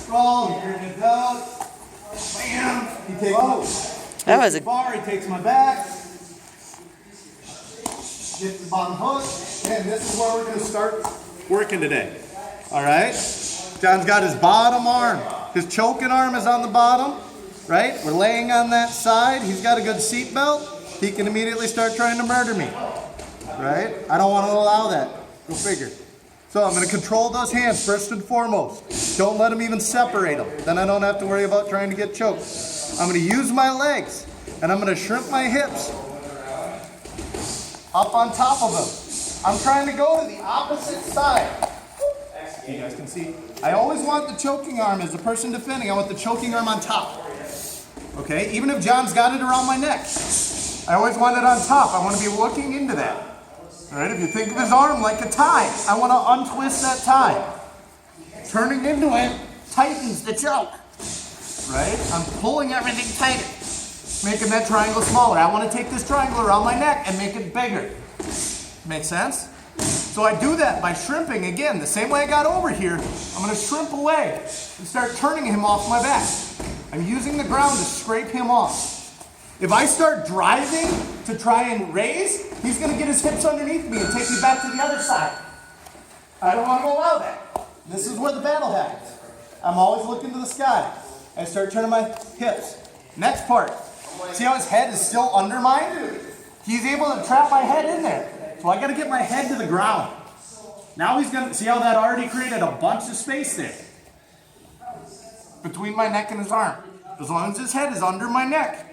skull, he brings it down. Bam! He takes That was a bar, he takes my back. Gets the bottom hook. And this is where we're going to start working today. Alright? John's got his bottom arm. His choking arm is on the bottom. Right? We're laying on that side. He's got a good seat belt. He can immediately start trying to murder me. Right? I don't want to allow that. Go figure. So I'm going to control those hands first and foremost. Don't let them even separate them. Then I don't have to worry about trying to get choked. I'm going to use my legs and I'm going to shrimp my hips up on top of them. I'm trying to go to the opposite side. You guys can see. I always want the choking arm as the person defending. I want the choking arm on top. Okay? Even if John's got it around my neck. I always want it on top. I want to be looking into that. Alright, if you think of his arm like a tie, I want to untwist that tie. Turning into it tightens the choke. Right? I'm pulling everything tighter. Making that triangle smaller. I want to take this triangle around my neck and make it bigger. Make sense? So I do that by shrimping again. The same way I got over here, I'm going to shrimp away and start turning him off my back. I'm using the ground to scrape him off. If I start driving to try and raise, he's going to get his hips underneath me and take me back to the other side. I don't want to allow that. This is where the battle happens. I'm always looking to the sky. I start turning my hips. Next part. See how his head is still under mine? He's able to trap my head in there. So I got to get my head to the ground. Now he's going to, see how that already created a bunch of space there? Between my neck and his arm. As long as his head is under my neck.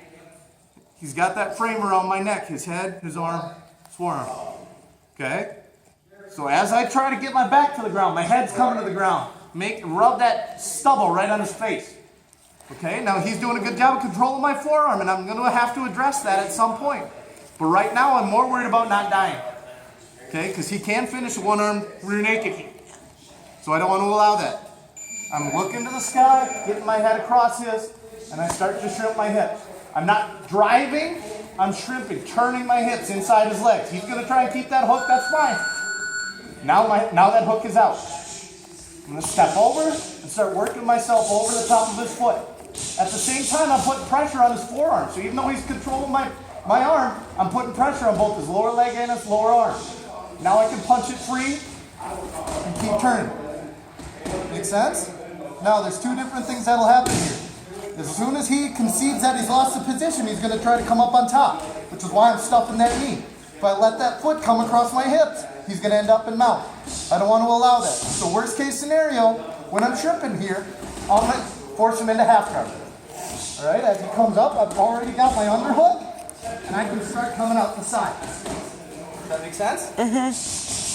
He's got that frame around my neck, his head, his arm, his forearm. Okay? So as I try to get my back to the ground, my head's coming to the ground. Rub that stubble right on his face. Okay? Now he's doing a good job of controlling my forearm, and I'm going to have to address that at some point. But right now, I'm more worried about not dying. Okay? Because he can finish one arm rear naked. So I don't want to allow that. I'm looking to the sky, getting my head across his, and I start to shrimp my hips. I'm not driving, I'm shrimping, turning my hips inside his legs. He's going to try and keep that hook, that's fine. Now that hook is out. I'm going to step over and start working myself over the top of his foot. At the same time, I'm putting pressure on his forearm. So even though he's controlling my arm, I'm putting pressure on both his lower leg and his lower arm. Now I can punch it free and keep turning. Make sense? Now there's two different things that'll happen here. As soon as he concedes that he's lost the position, he's going to try to come up on top, which is why I'm stuffing that knee. If I let that foot come across my hips, he's going to end up in mount. I don't want to allow that. So worst case scenario, when I'm shrimping here, I'm going to force him into half guard. All right, as he comes up, I've already got my underhook, and I can start coming out the side. Does that make sense? Mm-hmm.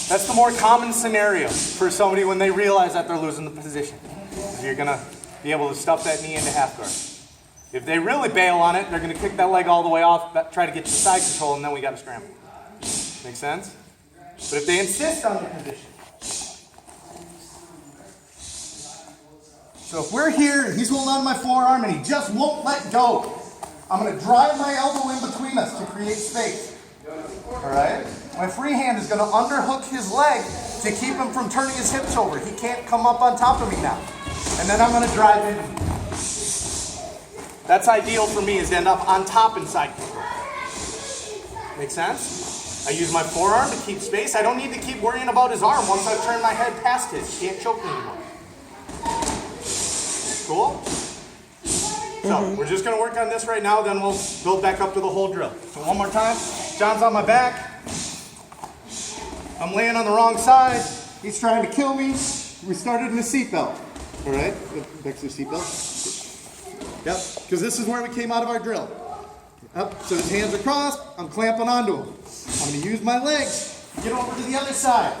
That's the more common scenario for somebody when they realize that they're losing the position. You're going to be able to stuff that knee into half guard. If they really bail on it, they're going to kick that leg all the way off, try to get to side control, and then we got to scramble. Make sense? But if they insist on the position. So if we're here and he's holding on to my forearm and he just won't let go, I'm going to drive my elbow in between us to create space. Alright? My free hand is going to underhook his leg to keep him from turning his hips over. He can't come up on top of me now. And then I'm going to drive in. That's ideal for me, is to end up on top in side control. Make sense? I use my forearm to keep space. I don't need to keep worrying about his arm once I've turned my head past his. He can't choke me anymore. Cool? So, we're just going to work on this right now, then we'll build back up to the whole drill. So one more time. John's on my back. I'm laying on the wrong side. He's trying to kill me. We started in the seatbelt. All right, back to the seatbelt. Yep, because this is where we came out of our drill. Up, so his hands are crossed. I'm clamping onto him. I'm going to use my legs to get over to the other side.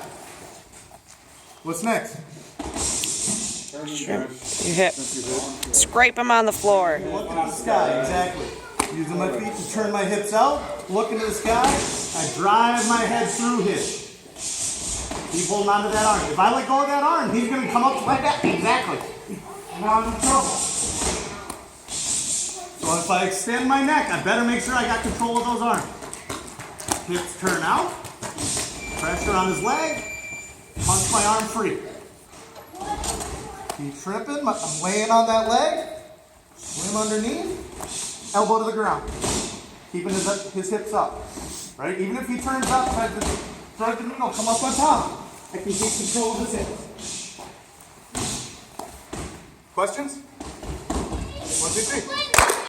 What's next? Shrimp your hip. Scrape him on the floor. Look at the sky, exactly. Using my feet to turn my hips out, look into the sky. I drive my head through his. Keep holding onto that arm. If I let go of that arm, he's going to come up to my back. Exactly. Now I'm in trouble. So if I extend my neck, I better make sure I got control of those arms. Hips turn out. Pressure on his leg. Punch my arm free. Keep shrimping. I'm laying on that leg. Swim underneath. Elbow to the ground. Keeping his hips up. Right? Even if he turns up, try to come up on top. I can take control of his hips. Questions? 1, 2, 3.